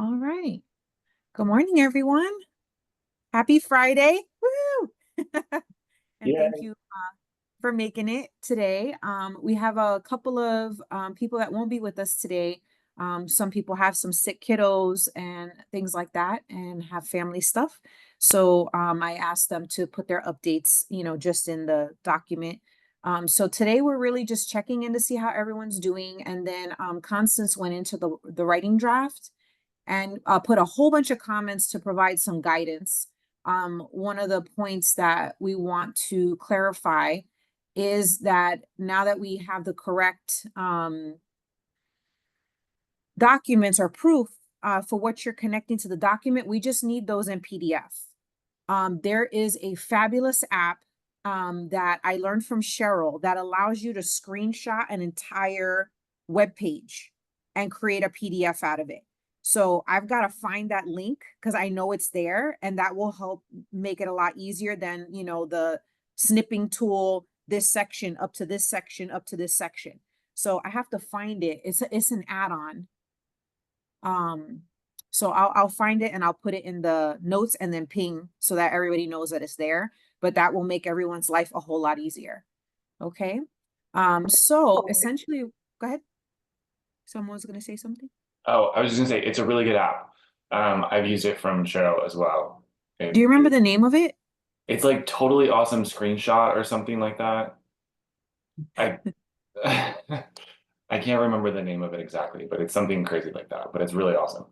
All right. Good morning, everyone. Happy Friday. Woo! And Yeah, thank you for making it today. We have a couple of people that won't be with us today. Some people have some sick kiddos and things like that and have family stuff. So I asked them to put their updates, just in the document. So today we're really just checking in to see how everyone's doing. And then Constance went into the writing draft and put a whole bunch of comments to provide some guidance. One of the points that we want to clarify is that now that we have the correct documents or proof for what you're connecting to the document, we just need those in PDF. There is a fabulous app that I learned from Cheryl that allows you to screenshot an entire web page and create a PDF out of it. So I've got to find that link because I know it's there, and that will help make it a lot easier than, the snipping tool, this section up to this section, up to this section. So I have to find it. It's an add-on. So I'll find it and I'll put it in the notes and then ping so that everybody knows that it's there, but that will make everyone's life a whole lot easier. Okay. So essentially, go ahead. Someone was going to say something. Oh, I was just gonna say it's a really good app. I've used it from Cheryl as well. Do you remember the name of it? It's like totally awesome screenshot or something like that. I I can't remember the name of it exactly, but it's something crazy like that. But it's really awesome.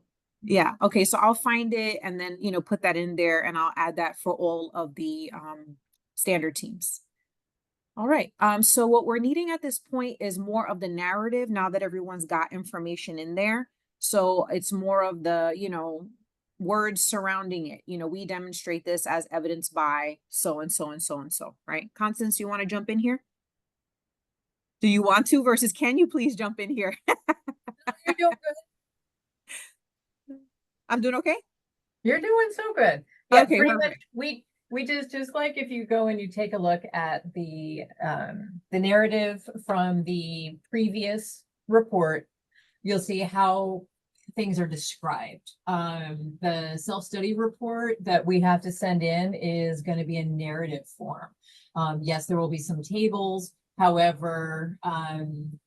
Yeah. Okay. So I'll find it and then, put that in there and I'll add that for all of the standard teams. All right. So what we're needing at this point is more of the narrative now that everyone's got information in there. So it's more of the, words surrounding it. We demonstrate this as evidenced by so and so and so and so, right? Constance, you want to jump in here? Do you want to versus can you please jump in here? You're doing good. I'm doing okay? You're doing so good. Yeah, Okay, pretty perfect. much we just like if you go and you take a look at the narrative from the previous report, you'll see how things are described. The self-study report that we have to send in is going to be a narrative form. Yes, there will be some tables. However, and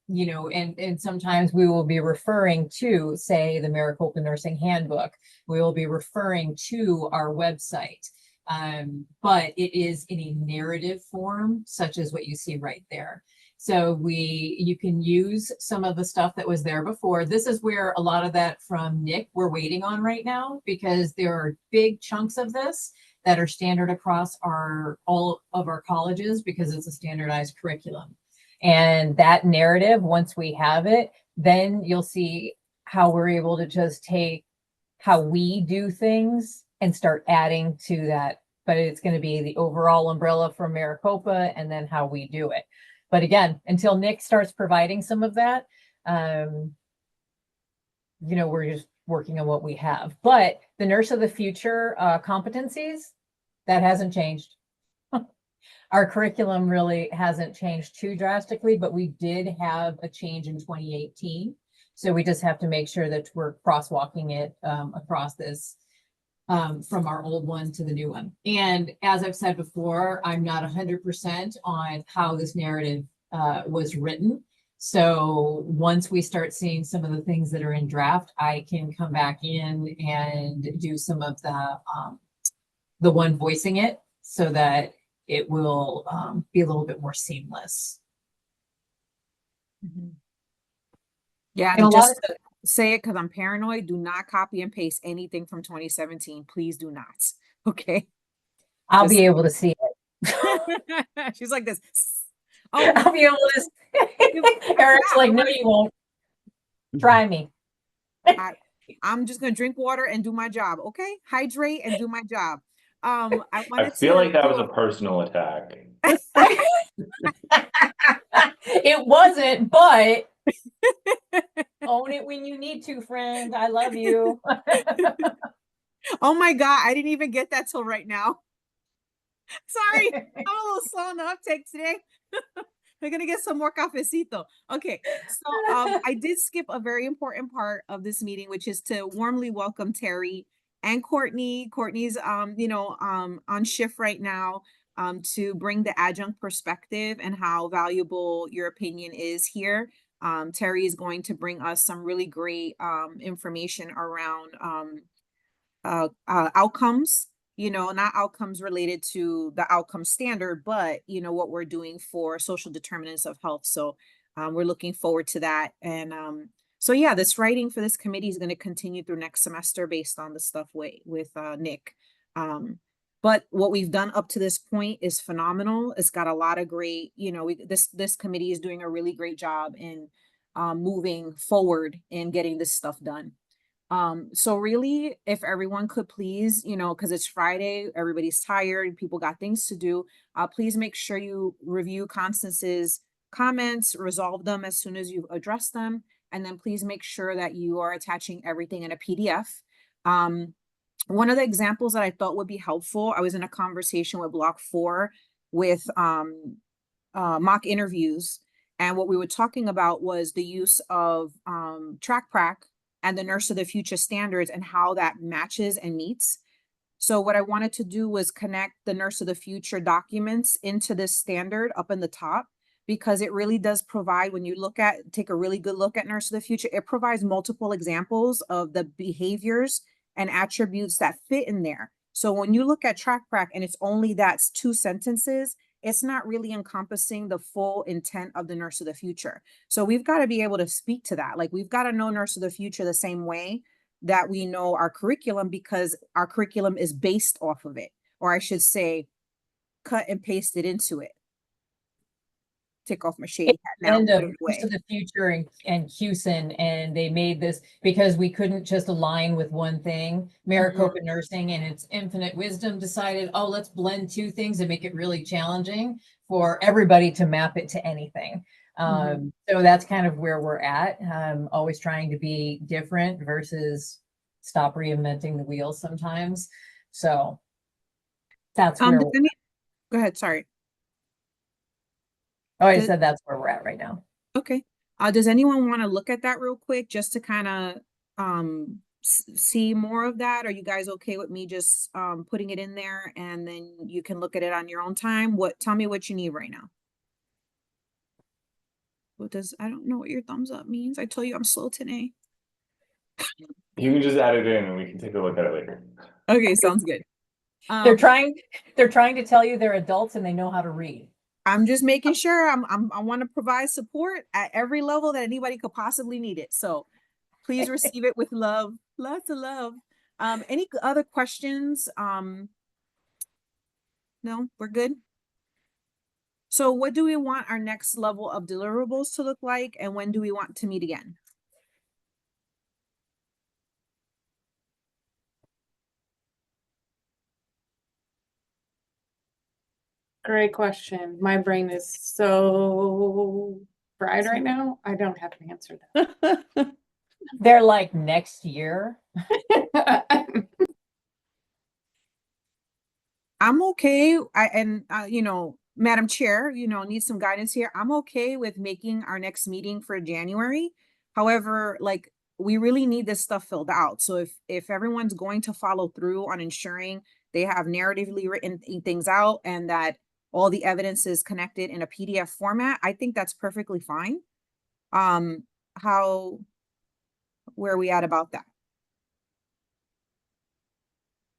sometimes we will be referring to, say, the Maricopa Nursing Handbook. We will be referring to our website. But it is in a narrative form, such as what you see right there. So you can use some of the stuff that was there before. This is where a lot of that from Nick we're waiting on right now, because there are big chunks of this that are standard across all of our colleges because it's a standardized curriculum. And that narrative, once we have it, then you'll see how we're able to just take how we do things and start adding to that. But it's going to be the overall umbrella for Maricopa and then how we do it. But again, until Nick starts providing some of that, we're just working on what we have. But the nurse of the future competencies, that hasn't changed. Our curriculum really hasn't changed too drastically, but we did have a change in 2018. So we just have to make sure that we're crosswalking it across this from our old one to the new one. And as I've said before, I'm not 100% on how this narrative was written. So once we start seeing some of the things that are in draft, I can come back in and do some of the one voicing it so that it will be a little bit more seamless. Mm-hmm. Yeah, and just say it because I'm paranoid. Do not copy and paste anything from 2017. Please do not. Okay. I'll be able to see it. She's like this. Oh, I'll be able to. Eric's like, no, you won't. Try me. I'm just gonna drink water and do my job. Okay, hydrate and do my job. I feel like that was a personal attack. It wasn't, but own it when you need to, friend. I love you. Oh my God, I didn't even get that till right now. Sorry, I'm a little slow in the uptake today. We're gonna get some more cafecito. Okay, so I did skip a very important part of this meeting, which is to warmly welcome Terry and Courtney. Courtney's on shift right now to bring the adjunct perspective and how valuable your opinion is here. Terry is going to bring us some really great information around outcomes, not outcomes related to the outcome standard, but what we're doing for social determinants of health. So we're looking forward to that. And so yeah, this writing for this committee is going to continue through next semester based on the stuff with Nick. But what we've done up to this point is phenomenal. It's got a lot of great, this committee is doing a really great job in moving forward and getting this stuff done. So really, if everyone could please, because it's Friday, everybody's tired, people got things to do, please make sure you review Constance's comments, resolve them as soon as you address them, and then please make sure that you are attaching everything in a PDF. One of the examples that I thought would be helpful, I was in a conversation with Block 4 with mock interviews, and what we were talking about was the use of TrackPrac and the Nurse of the Future standards and how that matches and meets. So what I wanted to do was connect the Nurse of the Future documents into this standard up in the top, because it really does provide, when you take a really good look at Nurse of the Future, it provides multiple examples of the behaviors and attributes that fit in there. So when you look at TrackPrac and it's only that's 2 sentences, it's not really encompassing the full intent of the Nurse of the Future. So we've got to be able to speak to that. Like, we've got to know Nurse of the Future the same way that we know our curriculum, because our curriculum is based off of it, or I should say, cut and paste it into it. Take off my shady hat now. And Put it Nurse away. of the Future and Houston, and they made this because we couldn't just align with one thing. Maricopa Nursing and its infinite wisdom decided, oh, let's blend 2 things and make it really challenging for everybody to map it to anything. So that's kind of where we're at. Always trying to be different versus stop reinventing the wheel sometimes. So that's where go ahead, sorry. Oh, I said that's where we're at right now. Okay. Does anyone want to look at that real quick just to kind of see more of that? Are you guys okay with me just putting it in there and then you can look at it on your own time? Tell me what you need right now. I don't know what your thumbs up means. I told you I'm slow today. You can just add it in and we can take a look at it later. Okay, sounds good. They're trying to tell you they're adults and they know how to read. I'm just making sure I want to provide support at every level that anybody could possibly need it. So please receive it with love, lots of love. Any other questions? No, we're good. So what do we want our next level of deliverables to look like? And when do we want to meet again? Great question. My brain is so fried right now. I don't have an answer to that. They're like next year. I'm okay. Madam Chair, need some guidance here. I'm okay with making our next meeting for January. However, like, we really need this stuff filled out. So if everyone's going to follow through on ensuring they have narratively written things out and that all the evidence is connected in a PDF format, I think that's perfectly fine. Where are we at about that?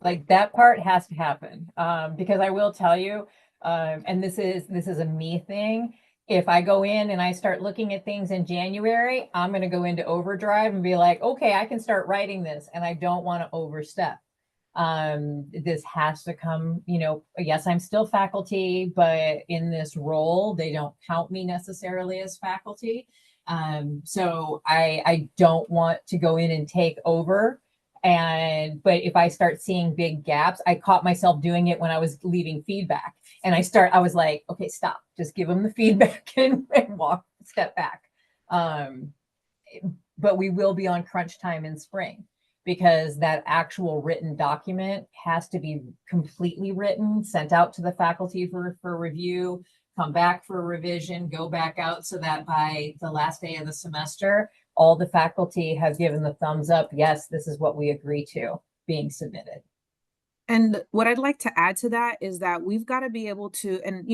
Like, that part has to happen, because I will tell you, and this is a me thing. If I go in and I start looking at things in January, I'm going to go into overdrive and be like, okay, I can start writing this, and I don't want to overstep. This has to come, yes, I'm still faculty, but in this role, they don't count me necessarily as faculty. So I don't want to go in and take over. But if I start seeing big gaps, I caught myself doing it when I was leaving feedback, and I was like, okay, stop, just give them the feedback and step back. But we will be on crunch time in spring, because that actual written document has to be completely written, sent out to the faculty for review, come back for a revision, go back out so that by the last day of the semester, all the faculty have given the thumbs up. Yes, this is what we agree to being submitted. And what I'd like to add to that is that we've got to be able to, and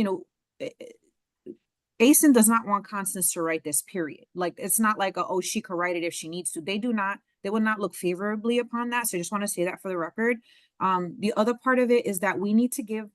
ASIN does not want Constance to write this, period. Like, it's not like, oh, she could write it if she needs to. They would not look favorably upon that. So I just want to say that for the record. The other part of it is that we need to give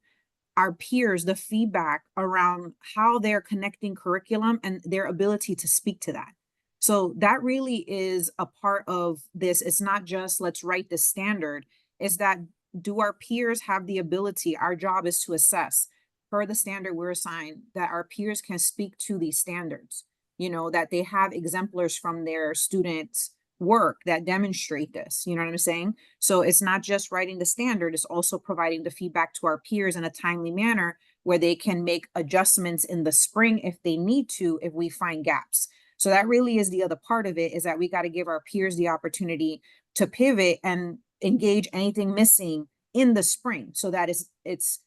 our peers the feedback around how they're connecting curriculum and their ability to speak to that. So that really is a part of this. It's not just let's write the standard. It's that, do our peers have the ability? Our job is to assess per the standard we're assigned that our peers can speak to these standards, that they have exemplars from their students' work that demonstrate this. You know what I'm saying? So it's not just writing the standard, it's also providing the feedback to our peers in a timely manner where they can make adjustments in the spring if they need to, if we find gaps. So that really is the other part of it, is that we got to give our peers the opportunity to pivot and engage anything missing in the spring, so that it's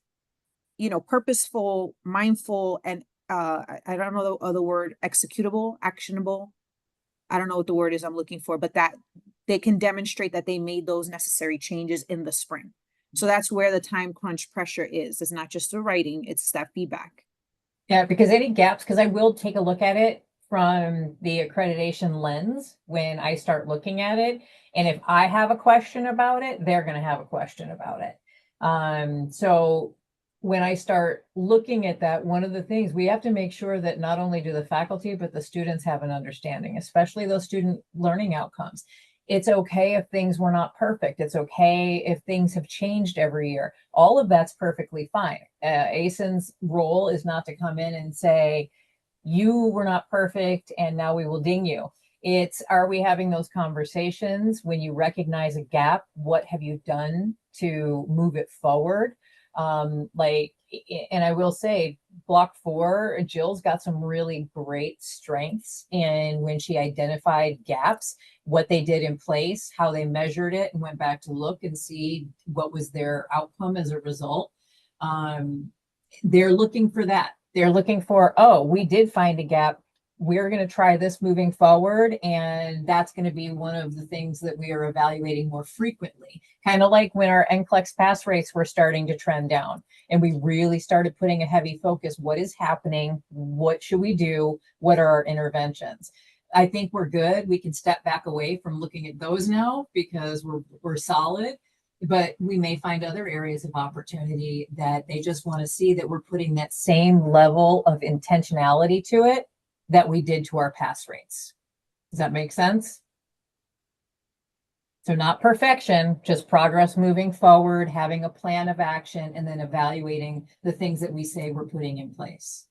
purposeful, mindful, and I don't know the other word, executable, actionable. I don't know what the word is I'm looking for, but that they can demonstrate that they made those necessary changes in the spring. So that's where the time crunch pressure is. It's not just the writing, it's that feedback. Yeah, because any gaps, because I will take a look at it from the accreditation lens when I start looking at it. And if I have a question about it, they're going to have a question about it. So when I start looking at that, one of the things we have to make sure that not only do the faculty, but the students have an understanding, especially those student learning outcomes. It's okay if things were not perfect. It's okay if things have changed every year. All of that's perfectly fine. ASIN's role is not to come in and say, you were not perfect and now we will ding you. It's, are we having those conversations? When you recognize a gap, what have you done to move it forward? And I will say, block 4, Jill's got some really great strengths in when she identified gaps, what they did in place, how they measured it, and went back to look and see what was their outcome as a result. They're looking for that. They're looking for, oh, we did find a gap. We're going to try this moving forward. And that's going to be one of the things that we are evaluating more frequently. Kind of like when our NCLEX pass rates were starting to trend down and we really started putting a heavy focus. What is happening? What should we do? What are our interventions? I think we're good. We can step back away from looking at those now because we're solid. But we may find other areas of opportunity that they just want to see that we're putting that same level of intentionality to it that we did to our pass rates. Does that make sense? So not perfection, just progress moving forward, having a plan of action, and then evaluating the things that we say we're putting in place.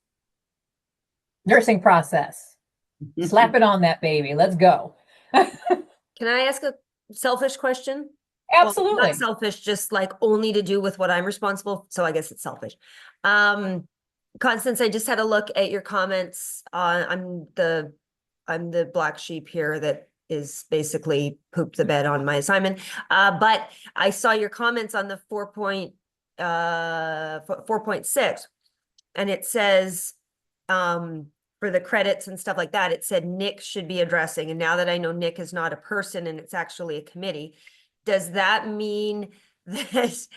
Nursing process. Slap it on that baby. Let's go. Can I ask a selfish question? Absolutely. Well, not selfish, just like only to do with what I'm responsible. So I guess it's selfish. Constance, I just had a look at your comments. I'm the black sheep here that is basically pooped the bed on my assignment. But I saw your comments on the 4.6, and it says for the credits and stuff like that, it said Nick should be addressing. And now that I know Nick is not a person and it's actually a committee, does that mean that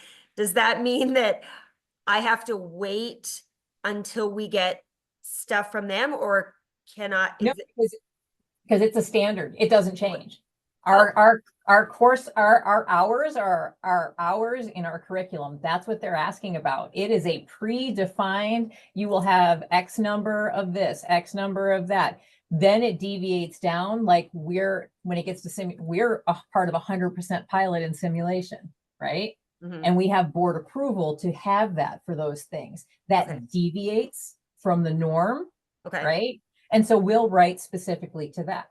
I have to wait until we get stuff from them, or cannot? No, because it's a standard. It doesn't change. Our course, our hours are our hours in our curriculum. That's what they're asking about. It is a predefined, you will have X number of this, X number of that. Then it deviates down, like when it gets to we're a part of 100% pilot and simulation, right? Mm-hmm. And we have board approval to have that for those things. That deviates from the norm, right? And so we'll write specifically to that.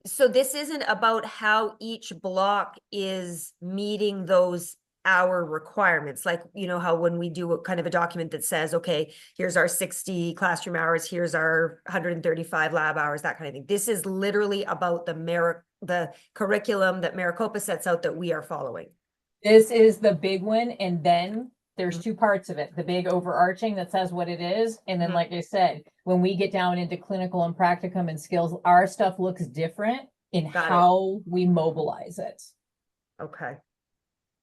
So this isn't about how each block is meeting those hour requirements, like, how when we do a kind of a document that says, okay, here's our 60 classroom hours, here's our 135 lab hours, that kind of thing. This is literally about the curriculum that Maricopa sets out that we are following. This is the big one. And then There's two parts of it, the big overarching that says what it is. And then, Mhm. like I said, when we get down into clinical and practicum and skills, our stuff looks different in Got it. how we mobilize it. Okay,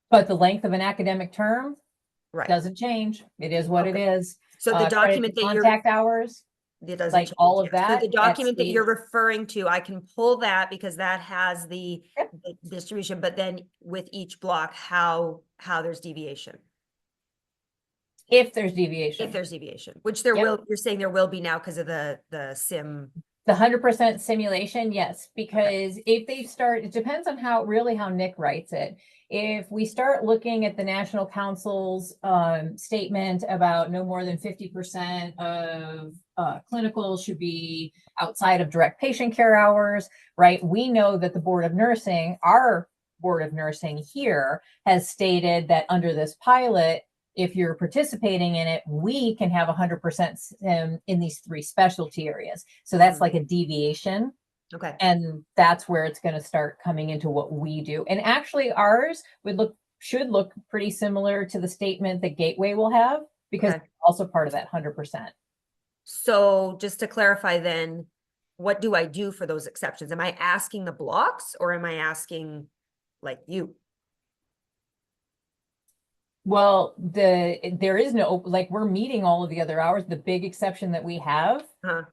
But the length of an academic term right. doesn't change. It is what it Okay. is. So the Credit document to that you're, contact hours, it doesn't like change. all of yeah. So that, the that document that you're stays- referring to, I can pull that because that has the Yep. the distribution, but then with each block, how there's deviation. if there's deviation. If there's deviation, which there Yep. will, you're saying there will be now because of the sim. The 100% simulation, yes, because if they start, it depends on how Nick writes it. If we start looking at the National Council's statement about no more than 50% of clinical should be outside of direct patient care hours, right? We know that the Board of Nursing, our Board of Nursing here, has stated that under this pilot, if you're participating in it, we can have 100% in these 3 specialty areas. So that's Mhm. like a deviation. Okay, And that's where it's going to start coming into what we do. And actually ours should look pretty similar to the statement that Gateway will have, because Okay. it's also part of that 100%. so just to clarify then, what do I do for those exceptions? Am I asking the blocks or am I asking like you? Well, there is no, like, we're meeting all of the other hours. The big exception that we have Huh.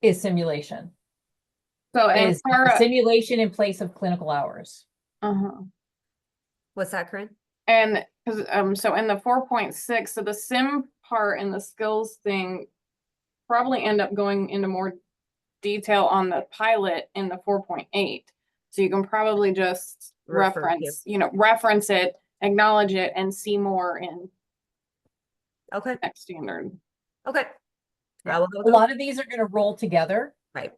is simulation. So, and Is for, simulation in place of clinical hours. uh-huh. What's that, Corinne? And, cause, so in the 4.6, so the sim part and the skills thing probably end up going into more detail on the pilot in the 4.8. So you can probably just Refer to. reference it, acknowledge it, and see more in Okay, next standard. okay. Yeah. I will go A with lot of these are going to roll together. Right.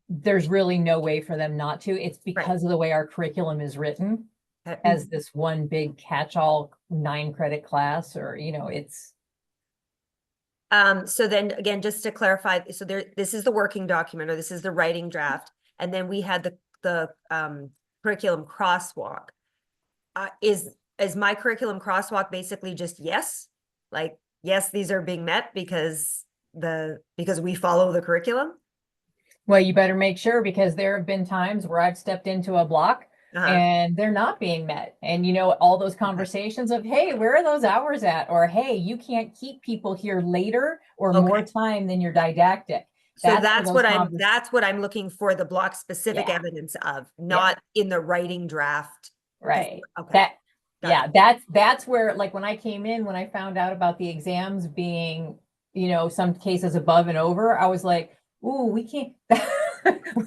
There's really no way for them not to. It's because of the way our curriculum is written Okay. as this one big catch-all 9-credit class, or, it's. So then again, just to clarify, so this is the working document, or this is the writing draft, and then we had the curriculum crosswalk. Is my curriculum crosswalk basically just yes? Like, yes, these are being met because we follow the curriculum? Well, you better make sure, because there have been times where I've stepped into a block Uh-huh. and they're not being met. And all those conversations of, hey, where are those hours at? Or, hey, you can't keep people here later or more Okay. time than your didactic. So where that's those what I'm looking for, the block specific Yeah. evidence of, not in the writing draft. Right. Okay. Got That's where, like, when I came in, when I found out about the exams being, some cases above and over, I was like, ooh, we can't,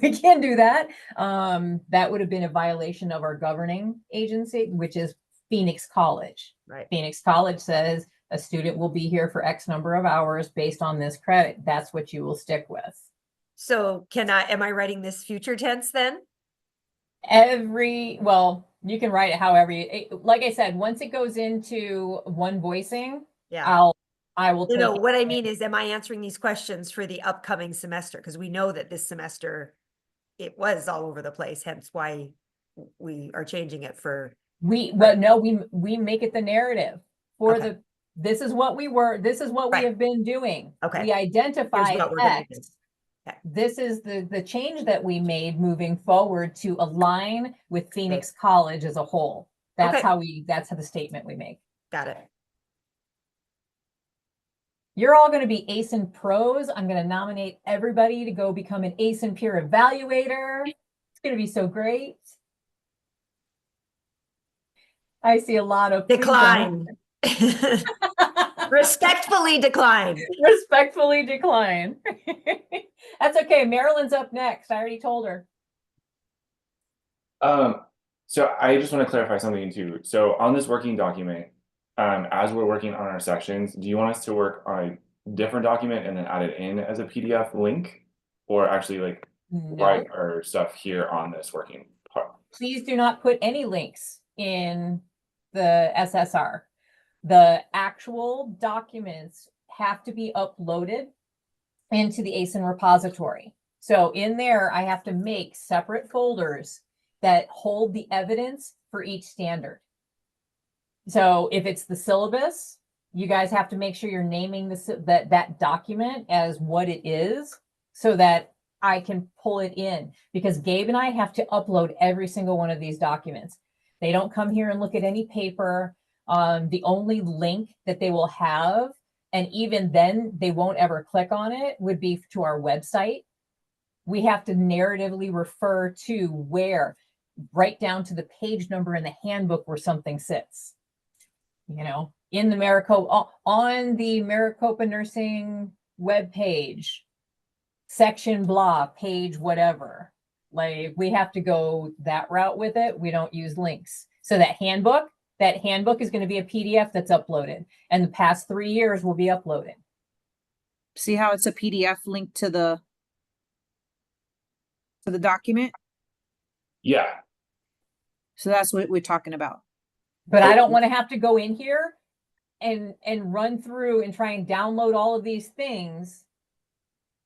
we can't do that. That would have been a violation of our governing agency, which is Phoenix College. Right. Phoenix College says a student will be here for X number of hours based on this credit. That's what you will stick with. So am I writing this future tense then? Well, you can write it however like I said, once it goes into one voicing, Yeah. I will take What I mean is, am I answering these questions for the upcoming semester? Because we know that this semester it was all over the place, hence why we are changing it for. we make it the narrative for Okay. this is what we Right. have been doing. Okay. We identified Here's what we're gonna do. X. Okay. This is the change that we made moving forward to align with Phoenix College as a whole. That's Okay. that's how the statement we make. Got it. You're all going to be ASIN pros. I'm going to nominate everybody to go become an ASIN peer evaluator. It's going to be so great. I see a lot of Decline. Respectfully decline. Respectfully decline. That's okay. Marilyn's up next. I already told her. So I just want to clarify something too. So on this working document, as we're working on our sections, do you want us to work on a different document and then add it in as a PDF link, or actually like write our stuff here on this working part? Please do not put any links in the SSR. The actual documents have to be uploaded into the ASIN repository. So in there, I have to make separate folders that hold the evidence for each standard. So if it's the syllabus, you guys have to make sure you're naming that document as what it is so that I can pull it in, because Gabe and I have to upload every single one of these documents. They don't come here and look at any paper. The only link that they will have, and even then they won't ever click on it, would be to our website. We have to narratively refer to where, right down to the page number in the handbook where something sits. You know, in the Maricopa, on the Maricopa Nursing webpage, section blah, page whatever. Like, we have to go that route with it. We don't use links. So that handbook is going to be a PDF that's uploaded, and the past 3 years will be uploaded. See how it's a PDF link to the document? Yeah. So that's what we're talking about. But I don't want to have to go in here and run through and try and download all of these things.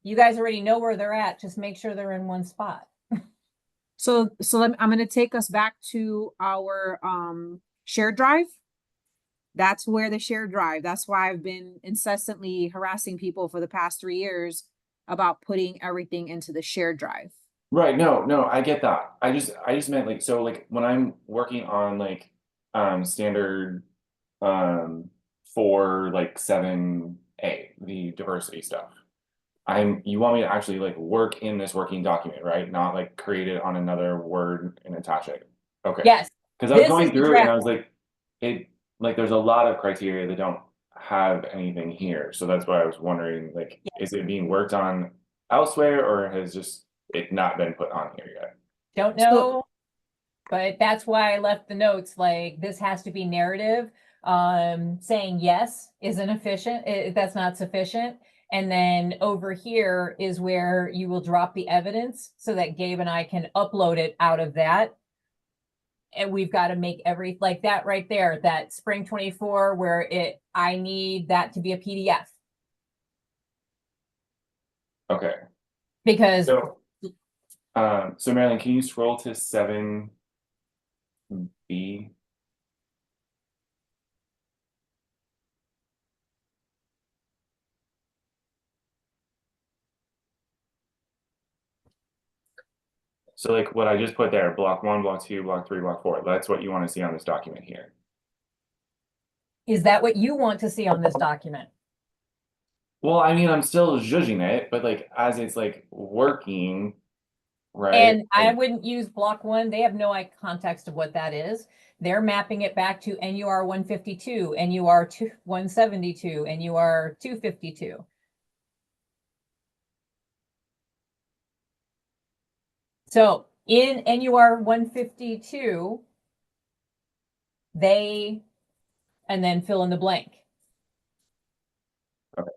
You guys already know where they're at. Just make sure they're in one spot. So I'm going to take us back to our shared drive. That's where the shared drive. That's why I've been incessantly harassing people for the past 3 years about putting everything into the shared drive. Right. No, I get that. I just meant like, so like when I'm working on like standard for like 7A, the diversity stuff. You want me to actually like work in this working document, right? Not like create it on another Word and attach it. Okay. Yes. Because I was This going is the through it and I draft. was like there's a lot of criteria that don't have anything here. So that's why I was wondering, like, is it being worked on elsewhere, or has just it not been put on here yet? Don't So- know, but that's why I left the notes, like, this has to be narrative. Saying yes isn't efficient. That's not sufficient. And then over here is where you will drop the evidence so that Gabe and I can upload it out of that. And we've got to make like that right there, that spring 24, where I need that to be a PDF. Okay. Because So Marilyn, can you scroll to 7B? So like what I just put there, block 1, block 2, block 3, block 4, that's what you want to see on this document here. is that what you want to see on this document? Well, I mean, I'm still judging it, but like as it's like working, right? And I like- wouldn't use block 1. They have no context of what that is. They're mapping it back to NUR 152, NUR 172, NUR 252. So in NUR 152, and then fill in the blank. Okay.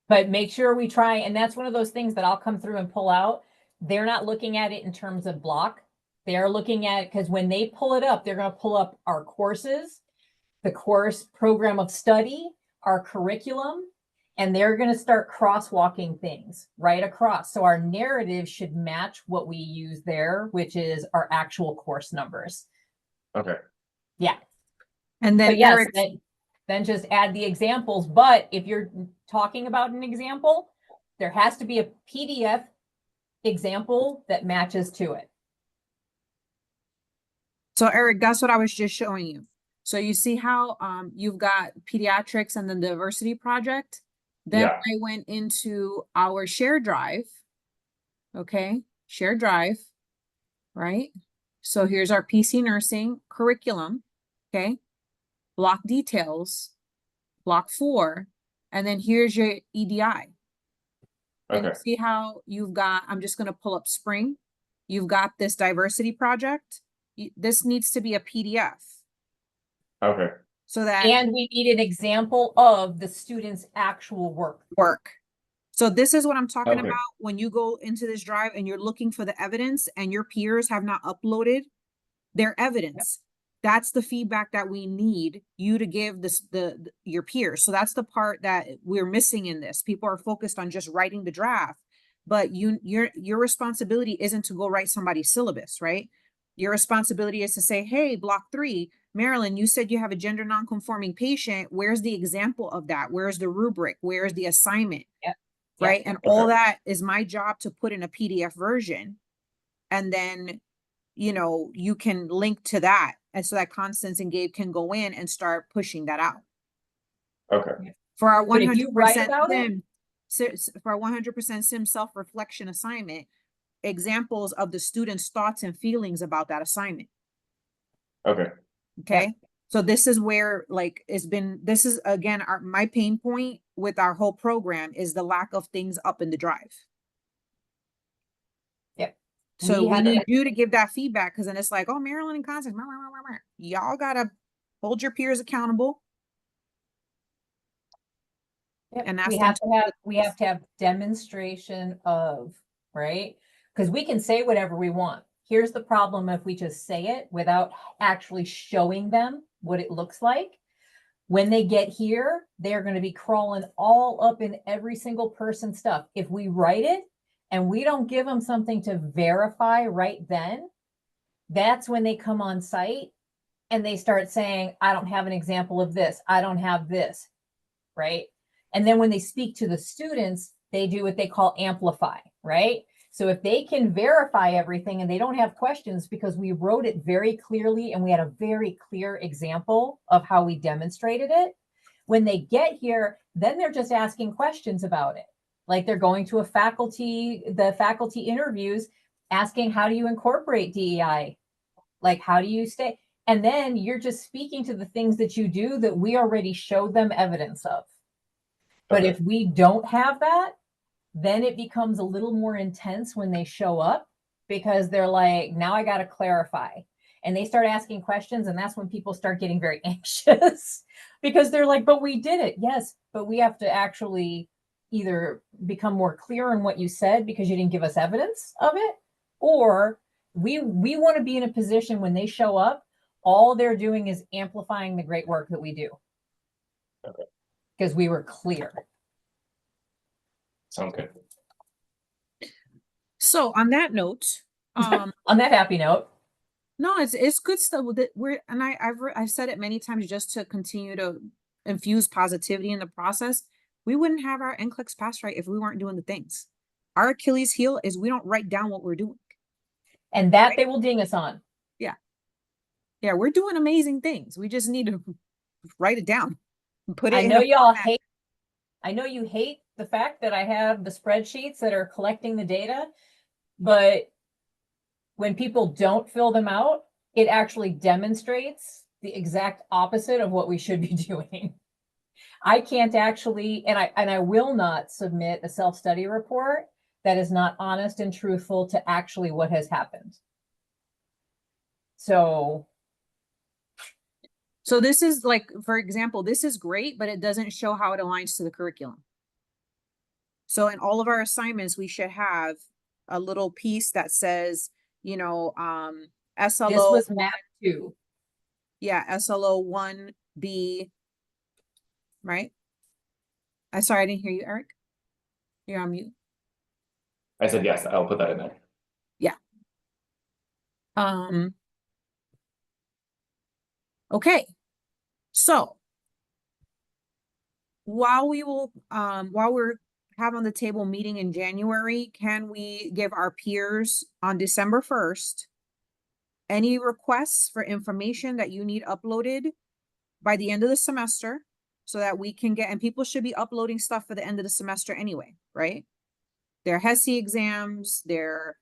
But make sure we try, and that's one of those things that I'll come through and pull out. They're not looking at it in terms of block. They're looking at, because when they pull it up, they're going to pull up our courses, the course program of study, our curriculum, and they're going to start crosswalking things right across. So our narrative should match what we use there, which is our actual course numbers. Okay. Yeah. And then But yes, Eric, then just add the examples. But if you're talking about an example, there has to be a PDF example that matches to it. so Eric, that's what I was just showing you. So you see how you've got pediatrics and then the diversity project. Then Yeah. I went into our shared drive. Okay, shared drive, right? So here's our PC nursing curriculum. Okay, block details, block 4, and then here's your EDI. And you Okay. see how you've got, I'm just going to pull up spring. You've got this diversity project. This needs to be a PDF Okay. so that And we need an example of the student's actual work. So this is what I'm talking Okay. about when you go into this drive and you're looking for the evidence and your peers have not uploaded their evidence. That's the feedback that we need you to give your peers. So that's the part that we're missing in this. People are focused on just writing the draft, but your responsibility isn't to go write somebody's syllabus, right? Your responsibility is to say, hey, block 3, Marilyn, you said you have a gender nonconforming patient. Where's the example of that? Where's the rubric? Where's the assignment? Yep. Right? And all Okay. that is my job to put in a PDF version. And then, you can link to that. And so that Constance and Gabe can go in and start pushing that out. Okay. For our But if you write 100% about it, for our 100% sim self-reflection assignment, examples of the student's thoughts and feelings about that assignment. Okay. Okay. So this is where this is again, my pain point with our whole program is the lack of things up in the drive. Yep. So We we had need a- you to give that feedback, because then it's like, oh, Marilyn and Constance, y'all gotta hold your peers accountable. Yep, And ask we them have to to have, we have to have demonstration of, right? Because we can say whatever we want. Here's the problem if we just say it without actually showing them what it looks like. When they get here, they're going to be crawling all up in every single person's stuff. If we write it and we don't give them something to verify right then, that's when they come on site and they start saying, I don't have an example of this. I don't have this, right? And then when they speak to the students, they do what they call amplify, right? So if they can verify everything and they don't have questions because we wrote it very clearly and we had a very clear example of how we demonstrated it, when they get here, then they're just asking questions about it. Like they're going to the faculty interviews, asking, how do you incorporate DEI? Like, how do you stay? And then you're just speaking to the things that you do that we already showed them evidence of. But Okay. if we don't have that, then it becomes a little more intense when they show up, because they're like, now I got to clarify. And they start asking questions. And that's when people start getting very anxious because they're like, but we did it. Yes, but we have to actually either become more clear on what you said because you didn't give us evidence of it, or we want to be in a position when they show up, all they're doing is amplifying the great work that we do. Okay. Because we were clear. Sounds good. So on that note, On that happy note, no, it's good stuff with it. I've said it many times just to continue to infuse positivity in the process. We wouldn't have our NCLEX pass right if we weren't doing the things. Our Achilles heel is we don't write down what we're doing. and that they will ding us on. Yeah, we're doing amazing things. We just need to write it down and put it I in know a y'all format. hate, I know you hate the fact that I have the spreadsheets that are collecting the data, but when people don't fill them out, it actually demonstrates the exact opposite of what we should be doing. I can't actually, and I will not submit a self-study report that is not honest and truthful to actually what has happened. So So this is like, for example, this is great, but it doesn't show how it aligns to the curriculum. So in all of our assignments, we should have a little piece that says, SLO. this was map 2. Yeah, SLO 1B, right? I'm sorry, I didn't hear you, Eric. You're on mute. I said yes, I'll put that in there. Yeah. Okay. So while we're having the table meeting in January, can we give our peers on December 1st any requests for information that you need uploaded by the end of the semester so that we can get, and people should be uploading stuff for the end of the semester anyway, right? Their HESI exams, their,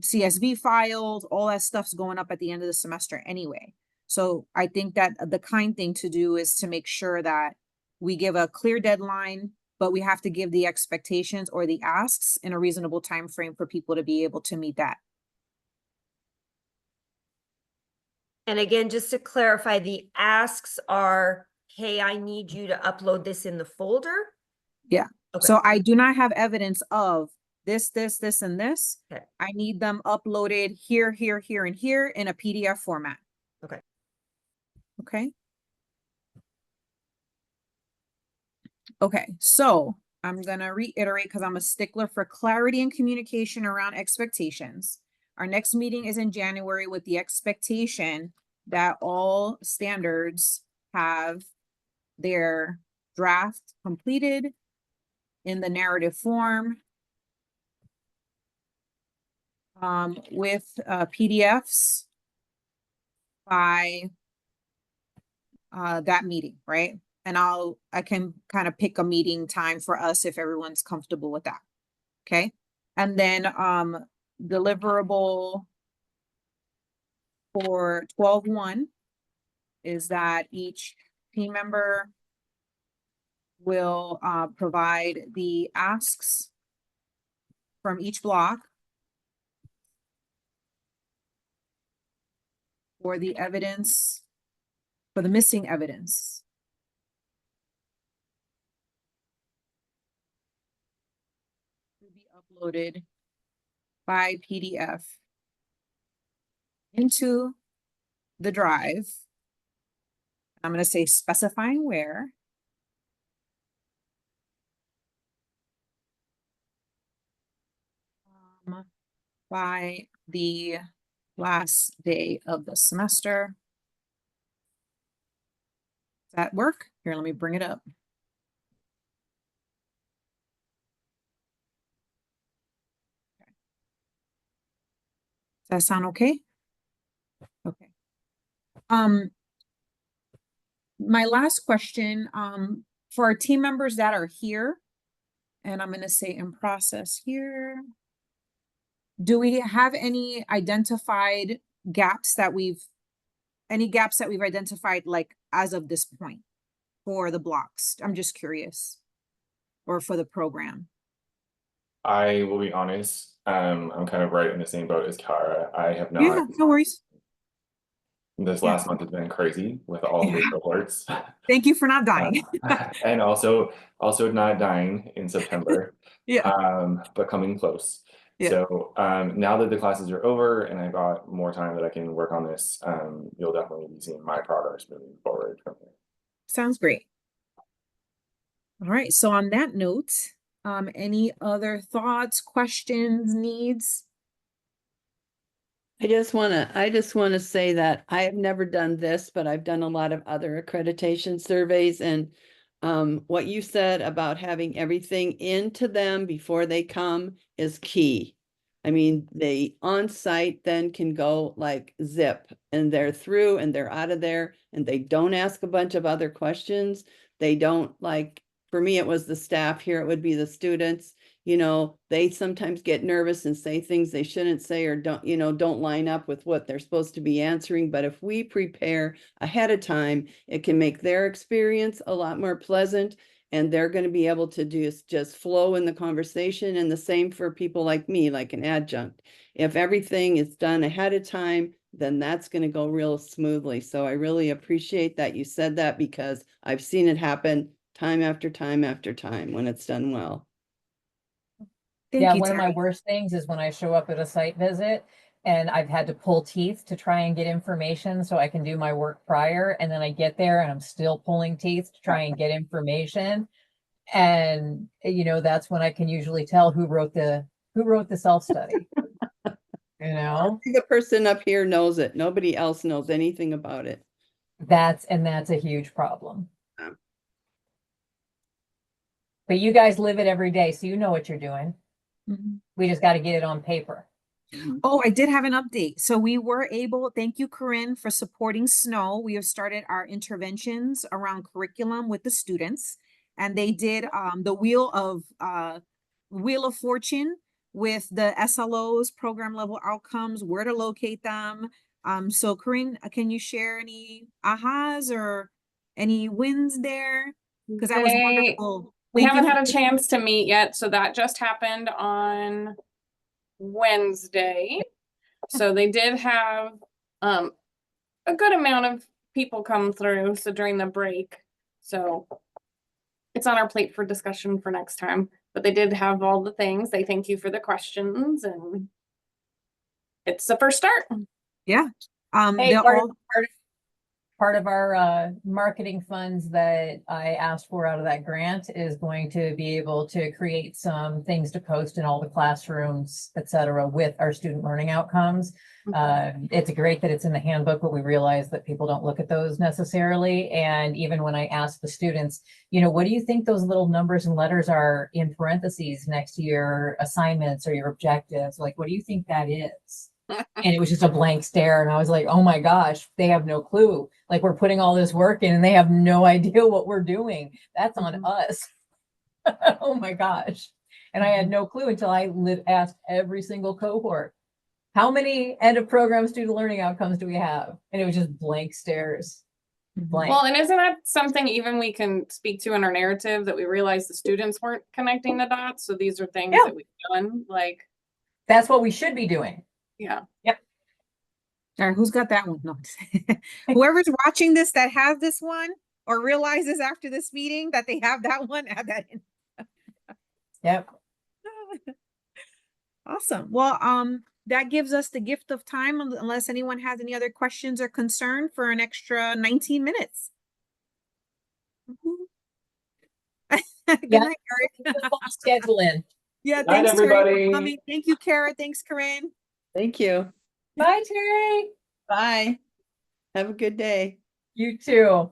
CSV files, all that stuff's going up at the end of the semester anyway. So I think that the kind thing to do is to make sure that we give a clear deadline, but we have to give the expectations or the asks in a reasonable time frame for people to be able to meet that. And again, just to clarify, the asks are, hey, I need you to upload this in the folder. Yeah. Okay. So I do not have evidence of this, and this. Okay. I need them uploaded here, here, here, and here in a PDF format. Okay. Okay. Okay, so I'm gonna reiterate because I'm a stickler for clarity and communication around expectations. Our next meeting is in January with the expectation that all standards have their draft completed in the narrative form with PDFs by that meeting, right? And I can kind of pick a meeting time for us if everyone's comfortable with that. Okay. And then deliverable for 12-1 is that each team member will provide the asks from each block for the evidence, for the missing evidence. To be uploaded by PDF into the drive. I'm going to say specifying where. By the last day of the semester. Does that work? Here, let me bring it up. Okay. Does that sound okay? Okay. My last question, for our team members that are here, and I'm going to say in process here. Do we have any identified gaps that we've identified like as of this point for the blocks? I'm just curious. Or for the program. I will be honest, I'm kind of right in the same boat as Kara. I have Yeah, not. no worries. This Yeah. last month has been crazy with all of the reports. Thank you for not dying. And also not dying in September. Yeah. But coming close. Yeah. So now that the classes are over and I've got more time that I can work on this, you'll definitely be seeing my progress moving forward from here. Sounds great. All right. So on that note, any other thoughts, questions, needs? I just want to say that I have never done this, but I've done a lot of other accreditation surveys, and what you said about having everything into them before they come is key. I mean, they on site then can go like zip and they're through and they're out of there and they don't ask a bunch of other questions. They don't, like, for me, it was the staff. Here it would be the students. You know, they sometimes get nervous and say things they shouldn't say or don't line up with what they're supposed to be answering. But if we prepare ahead of time, it can make their experience a lot more pleasant, and they're going to be able to just flow in the conversation. And the same for people like me, like an adjunct. If everything is done ahead of time, then that's going to go real smoothly. So I really appreciate that you said that, because I've seen it happen time after time after time when it's done well. Thank Yeah, you, one of my Terry. worst things is when I show up at a site visit and I've had to pull teeth to try and get information so I can do my work prior. And then I get there and I'm still pulling teeth to try and get information. And that's when I can usually tell who wrote the self-study. The person up here knows it. Nobody else knows anything about it. That's a huge problem. Yeah. But you guys live it every day, so you know what you're doing. Mhm. We just got to get it on paper. Oh, I did have an update. So we were able, thank you, Corinne, for supporting Snow. We have started our interventions around curriculum with the students. And they did the Wheel of Fortune with the SLOs, program level outcomes, where to locate them. So Corinne, can you share any ahas or any wins there? Because that was wonderful. We Thank you haven't for- had a chance to meet yet, so that just happened on Wednesday. So they did have a good amount of people come through, so during the break. So it's on our plate for discussion for next time. But they did have all the things. They thank you for the questions, and it's the first start. Yeah. Hey, they'll all- part of our marketing funds that I asked for out of that grant is going to be able to create some things to post in all the classrooms, et cetera, with our student learning outcomes. It's great that it's in the handbook, but we realize that people don't look at those necessarily. And even when I ask the students, you know, what do you think those little numbers and letters are in parentheses next to your assignments or your objectives? Like, what do you think that is? And it was just a blank stare. And I was like, oh my gosh, they have no clue. Like, we're putting all this work in and they have no idea what we're doing. That's on us. Oh my gosh. And I had no clue until I asked every single cohort, how many end of program student learning outcomes do we have? And it was just blank stares. Blank. Well, and isn't that something even we can speak to in our narrative, that we realized the students weren't connecting the dots? So these are things that we've done, like. That's what we should be doing. Yeah. Yep. All right, who's got that one? No. Whoever's watching this that has this one or realizes after this meeting that they have that one, add that in. Yep. Awesome. Well, that gives us the gift of time, unless anyone has any other questions or concern, for an extra 19 minutes. Good night, Karen. Schedule in. Yeah, Night, thanks, Karen, everybody. for coming. Thank you, Kara. Thanks, Corinne. Thank you. Bye, Terry. Bye. Have a good day. You too.